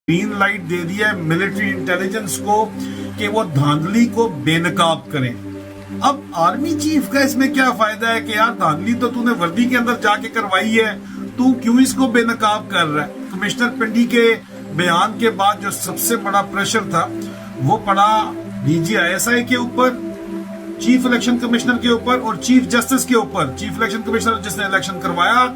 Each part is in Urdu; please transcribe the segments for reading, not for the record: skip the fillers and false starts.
گرین لائٹ دے دیا ہے ملٹری انٹیلیجنس کو کہ وہ دھاندلی کو بے نقاب کریں. اب آرمی چیف کا اس میں کیا فائدہ ہے کہ یار دھاندلی تو نے وردی کے اندر جا کے کروائی ہے, تو کیوں اس کو بے نقاب کر رہا ہے. کمشنر پنڈی کے بیان کے بعد جو سب سے بڑا پریشر تھا وہ پڑا ڈی جی آئی ایس آئی کے اوپر, چیف الیکشن کمشنر کے اوپر اور چیف جسٹس کے اوپر. چیف الیکشن کمشنر جس نے الیکشن کروایا,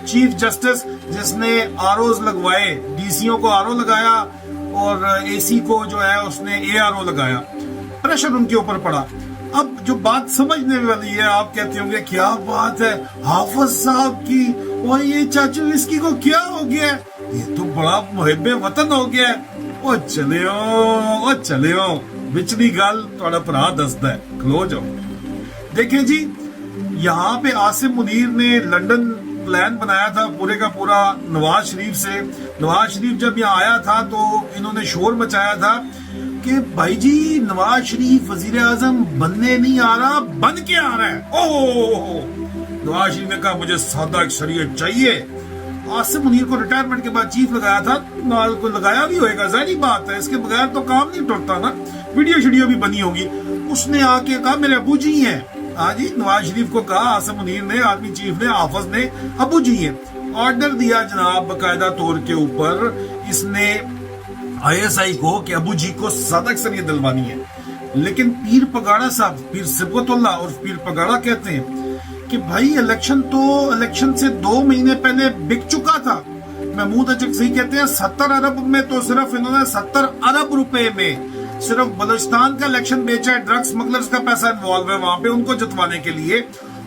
چیف جسٹس جس نے آر اوز لگوائے, ڈی سی او کو آر او لگایا اور اے سی کو جو ہے اس نے اے آر او لگایا. پریشر ان کے اوپر پڑا. اب جو بات سمجھنے والی ہے, آپ کہتے ہوں گے کیا بات ہے حافظ صاحب کی, اور یہ چاچو اس کی کو کیا ہو گیا, یہ تو بڑا محب وطن ہو گیا. او چلے ہو بچلی گل تھوڑا بھرا دستا ہے, کھلو جاؤ. دیکھیں جی, یہاں پہ عاصم منیر نے لنڈن پلان بنایا تھا پورے کا پورا نواز شریف سے. نواز شریف جب یہاں آیا تھا تو انہوں نے شور مچایا تھا کہ بھائی جی نواز شریف وزیر اعظم بننے نہیں آ رہا, بن کے آ رہا ہے. نواز شریف نے کہا مجھے سادہ اکثریت چاہیے. عاصم منیر کو ریٹائرمنٹ کے بعد چیف لگایا تھا, نال کو لگایا بھی ہوئے گا, ظاہری بات ہے, اس کے بغیر تو کام نہیں ٹوٹتا نا. ویڈیو بھی بنی ہوگی. اس نے آ کے کہا میرے ابو جی ہیں. ہاں جی, نواز شریف کو کہا عاصم منیر نے, آرمی چیف نے, حافظ نے, ابو جی ہیں. آرڈر دیا جناب باقاعدہ طور کے اوپر اس نے آئی ایس آئی کو کہ ابو جی کو سادہ اکثریت دلوانی ہے. لیکن پیر پگاڑا صاحب, پیر صبغت اللہ اور پیر پگاڑا کہتے ہیں کہ بھائی الیکشن سے 2 مہینے پہلے بک چکا تھا. محمود اچکزئی کہتے ہیں 70 ارب میں تو صرف انہوں نے 70 ارب روپے میں صرف بلوچستان کا الیکشن بیچا ہے. ڈرگ سمگلرز کا پیسہ انوالو ہے وہاں پہ ان کو جتوانے کے لیے.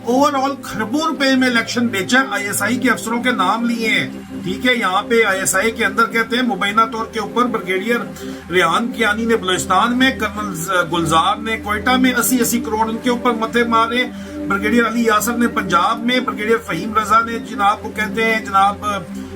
اوور آل کھربوں روپے میں الیکشن بیچا ہے. آئی ایس آئی کے افسروں کے نام لیے ہیں. ٹھیک ہے, یہاں پہ آئی ایس آئی کے اندر کہتے ہیں مبینہ طور کے اوپر بریگیڈیئر ریحان کیانی نے بلوچستان میں, کرنل گلزار نے کوئٹہ میں 80 کروڑ ان کے اوپر متے مارے, بریگیڈیئر علی یاسر نے پنجاب میں, بریگیڈیئر فہیم رضا نے جناب کو کہتے ہیں جناب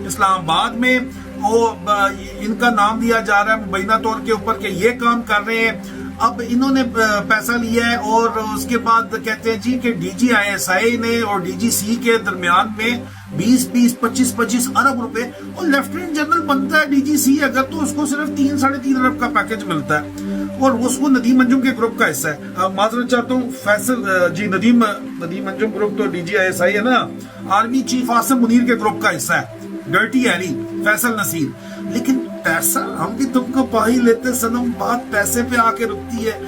اسلام آباد میں, ان کا نام لیا جا رہا ہے مبینہ طور کے اوپر کہ یہ کام کر رہے ہیں. اب انہوں نے پیسہ لیا ہے اور اس کے بعد کہتے ہیں جی کہ ڈی جی آئی ایس آئی نے اور ڈی جی سی کے درمیان میں 20-25 ارب روپے, اور لیفٹیننٹ جنرل بنتا ہے ڈی جی سی اگر تو اس کو صرف 3-3.5 ارب کا پیکج ملتا ہے اور اس کو ندیم انجم کے گروپ کا حصہ ہے. معذرت چاہتا ہوں فیصل جی, ندیم انجم گروپ تو D G I S I ہے نا, آرمی چیف عاصم منیر کے گروپ کا حصہ ہے, ڈرٹی ایری فیصل نصیر. لیکن پیسہ ہم بھی تم کو پا ہی لیتے سنم, بات پیسے پہ آ کے رکتی ہے.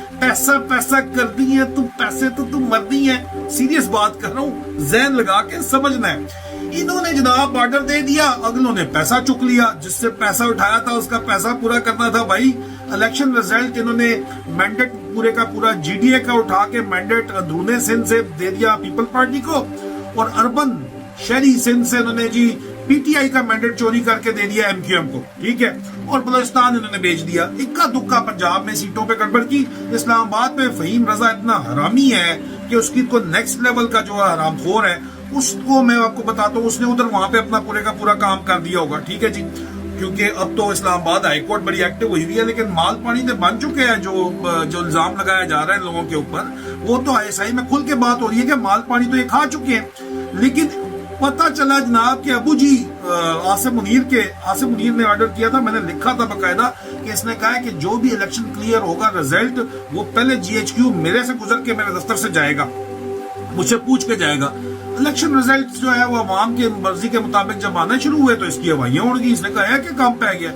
پیسہ کر دی ہے تم, پیسے تو تم مردی ہیں. سیریس بات کر رہا ہوں, ذہن لگا کے سمجھنا ہے. انہوں نے جناب آرڈر دے دیا, اگلوں نے پیسہ چک لیا. جس سے پیسہ اٹھایا تھا اس کا پیسہ پورا کرنا تھا. بھائی الیکشن ریزلٹ انہوں نے مینڈیٹ پورے کا پورا جی ڈی اے کا اٹھا کے مینڈیٹ اندرون سندھ سے دے دیا پیپل پارٹی کو, اور اربن شہری سندھ سے انہوں نے جی پی ٹی آئی کا مینڈیٹ چوری کر کے دے دیا ایم کیو ایم کو. ٹھیک ہے, اور بلوچستان انہوں نے بیچ دیا. اکا دکا پنجاب میں سیٹوں پہ گڑبڑ کی. اسلام آباد میں فہیم رضا اتنا حرامی ہے کہ اس کی کو نیکسٹ لیول کا جو حرام خور ہے, اس کو میں آپ کو بتاتا ہوں, اس نے ادھر وہاں پہ اپنا پورے کا پورا کام کر دیا ہوگا. ٹھیک ہے جی, کیونکہ اب تو اسلام آباد ہائی کورٹ بڑی ایکٹیو ہوئی ہوئی ہے, لیکن مال پانی تو بن چکے ہیں. جو الزام لگایا جا رہا ہے لوگوں کے اوپر, وہ تو آئی ایس آئی میں کھل کے بات ہو رہی ہے کہ مال پانی تو یہ کھا چکے ہیں. لیکن پتہ چلا جناب کہ ابو جی عاصم منیر نے آرڈر کیا تھا, میں نے لکھا تھا باقاعدہ کہ اس نے کہا ہے کہ جو بھی الیکشن کلیئر ہوگا رزلٹ, وہ پہلے جی ایچ کیو میرے سے گزر کے میرے دفتر سے جائے گا, مجھ سے پوچھ کے جائے گا. الیکشن ریزلٹ جو ہے وہ عوام کے مرضی کے مطابق جب آنا شروع ہوئے تو اس کی ہوائیاں اڑ گئی. اس نے کہا ہے کہ کام پہ گیا.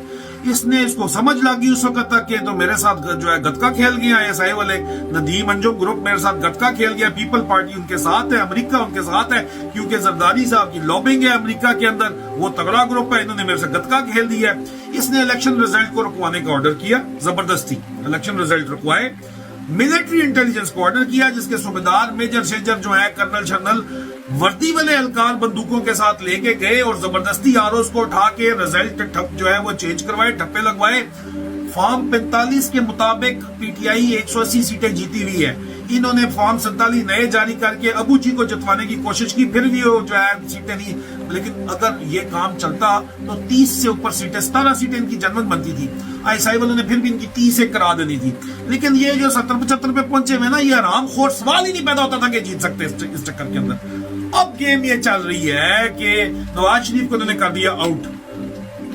اس نے اس کو سمجھ لگی اس وقت تک کہ تو میرے ساتھ جو ہے گتکا کھیل گیا آئی ایس آئی والے. ندیم انجم گروپ میرے ساتھ گتکا کھیل گیا. پیپل پارٹی ان کے ساتھ ہے, امریکہ ان کے ساتھ ہے, کیونکہ زرداری صاحب کی لابنگ ہے امریکہ کے اندر, وہ تگڑا گروپ ہے. انہوں نے میرے سے گتکا کھیل دیا ہے. اس نے الیکشن ریزلٹ کو رکوانے کا آرڈر کیا, زبردستی الیکشن ریزلٹ رکوائے. ملٹری انٹیلیجنس کو آرڈر کیا, جس کے صوبیدار میجر شیجر جو ہے کرنل شرنل وردی والے اہلکار بندوقوں کے ساتھ لے کے گئے اور زبردستی آروز کو اٹھا کے رزلٹ جو ہے وہ چینج کروائے, ٹھپے لگوائے. فارم 45 کے مطابق پی ٹی آئی 180 سیٹیں جیتی ہوئی ہے. انہوں نے فارم 47 نئے جاری کر کے ابو جی کو جتوانے کی کوشش کی, پھر بھی وہ جو ہے سیٹیں نہیں. لیکن اگر یہ کام چلتا تو 30 سے اوپر سیٹیں, 17 سیٹیں ان کی جنمت بنتی تھی. آئی ایس آئی والوں نے پھر بھی ان کی 30 سے کرا دینی تھی. لیکن یہ جو 70-75 پہ پہنچے ہوئے نا, یہ حرام خور سوال ہی نہیں پیدا ہوتا تھا کہ جیت سکتے اس چکر کے اندر. اب گیم یہ چل رہی ہے کہ نواز شریف کو انہوں نے کر دیا آؤٹ.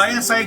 ISI